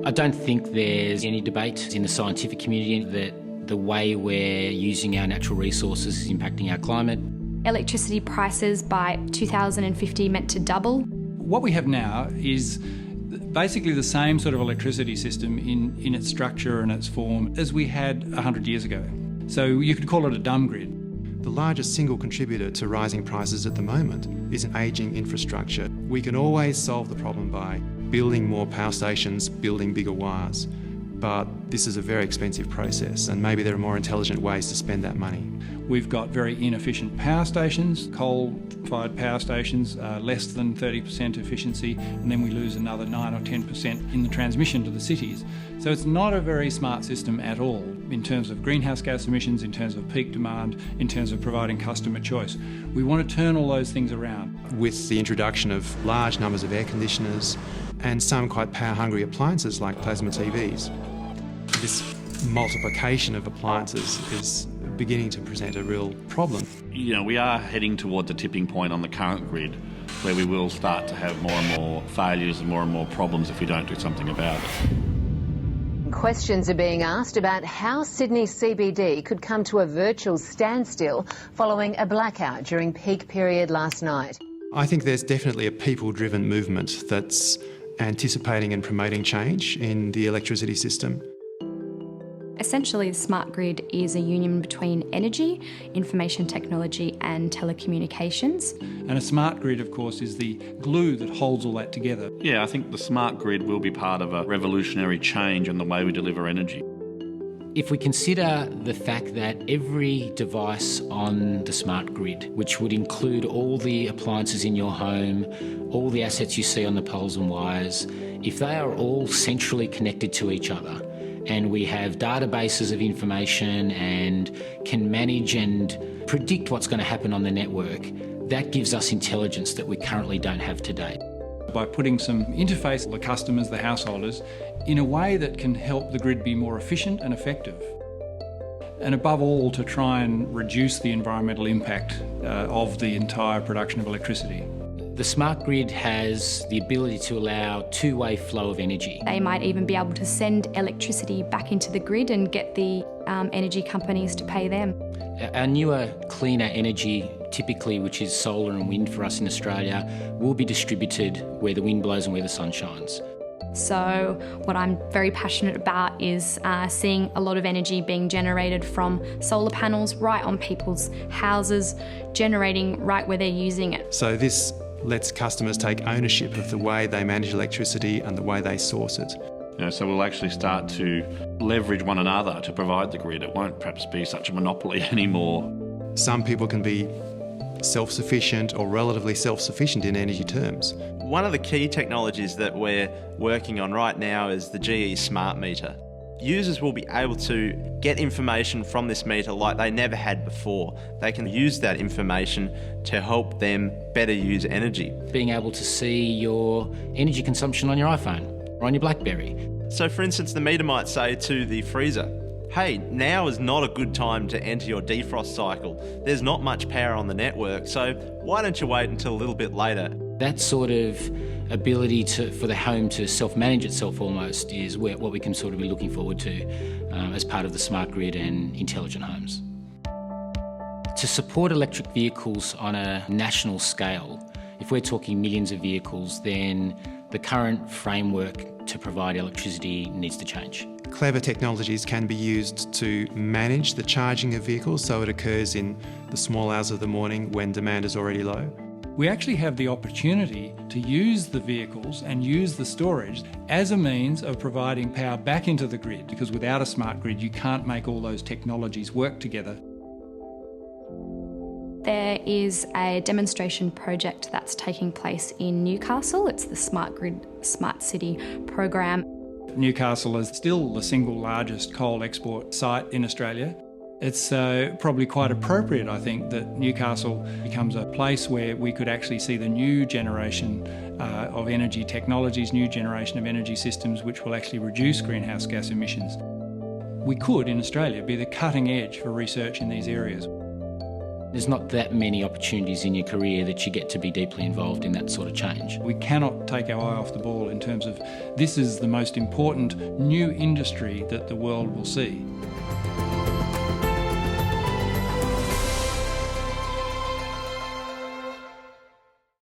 I don't think there's any debate in the scientific community that the way we're using our natural resources is impacting our climate. Electricity prices by 2050 meant to double. What we have now is basically the same sort of electricity system in its structure and its form as we had 100 years ago. So you could call it a dumb grid. The largest single contributor to rising prices at the moment is an ageing infrastructure. We can always solve the problem by building more power stations, building bigger wires. But this is a very expensive process, and maybe there are more intelligent ways to spend that money. We've got very inefficient power stations, coal-fired power stations, less than 30% efficiency, and then we lose another 9 or 10% in the transmission to the cities. So it's not a very smart system at all in terms of greenhouse gas emissions, in terms of peak demand, in terms of providing customer choice. We want to turn all those things around. With the introduction of large numbers of air conditioners and some quite power-hungry appliances like plasma TVs, this multiplication of appliances is beginning to present a real problem. You know, we are heading towards a tipping point on the current grid where we will start to have more and more failures and more problems if we don't do something about it. Questions are being asked about how Sydney CBD could come to a virtual standstill following a blackout during peak period last night. I think there's definitely a people-driven movement that's anticipating and promoting change in the electricity system. Essentially, the smart grid is a union between energy, information technology and telecommunications. And a smart grid, of course, is the glue that holds all that together. Yeah, I think the smart grid will be part of a revolutionary change in the way we deliver energy. If we consider the fact that every device on the smart grid, which would include all the appliances in your home, all the assets you see on the poles and wires, if they are all centrally connected to each other, and we have databases of information and can manage and predict what's going to happen on the network, that gives us intelligence that we currently don't have today. By putting some interface to the customers, the householders, in a way that can help the grid be more efficient and effective. And above all, to try and reduce the environmental impact of the entire production of electricity. The smart grid has the ability to allow two-way flow of energy. They might even be able to send electricity back into the grid and get the energy companies to pay them. Our newer, cleaner energy, typically which is solar and wind for us in Australia, will be distributed where the wind blows and where the sun shines. So what I'm very passionate about is seeing a lot of energy being generated from solar panels right on people's houses, generating right where they're using it. So this lets customers take ownership of the way they manage electricity and the way they source it. You know, so we'll actually start to leverage one another to provide the grid. It won't perhaps be such a monopoly anymore. Some people can be self-sufficient or relatively self-sufficient in energy terms. One of the key technologies that we're working on right now is the GE smart meter. Users will be able to get information from this meter like they never had before. They can use that information to help them better use energy. Being able to see your energy consumption on your iPhone or on your BlackBerry. So for instance, the meter might say to the freezer, hey, now is not a good time to enter your defrost cycle. There's not much power on the network, so why don't you wait until a little bit later? That sort of ability for the home to self-manage itself almost is what we can sort of be looking forward to as part of the smart grid and intelligent homes. To support electric vehicles on a national scale, if we're talking millions of vehicles, then the current framework to provide electricity needs to change. Clever technologies can be used to manage the charging of vehicles so it occurs in the small hours of the morning when demand is already low. We actually have the opportunity to use the vehicles and use the storage as a means of providing power back into the grid, because without a smart grid you can't make all those technologies work together. There is a demonstration project that's taking place in Newcastle. It's the Smart Grid Smart City program. Newcastle is still the single largest coal export site in Australia. It's probably quite appropriate, I think, that Newcastle becomes a place where we could actually see the new generation of energy technologies, new generation of energy systems which will actually reduce greenhouse gas emissions. We could, in Australia, be the cutting edge for research in these areas. There's not that many opportunities in your career that you get to be deeply involved in that sort of change. We cannot take our eye off the ball in terms of this is the most important new industry that the world will see.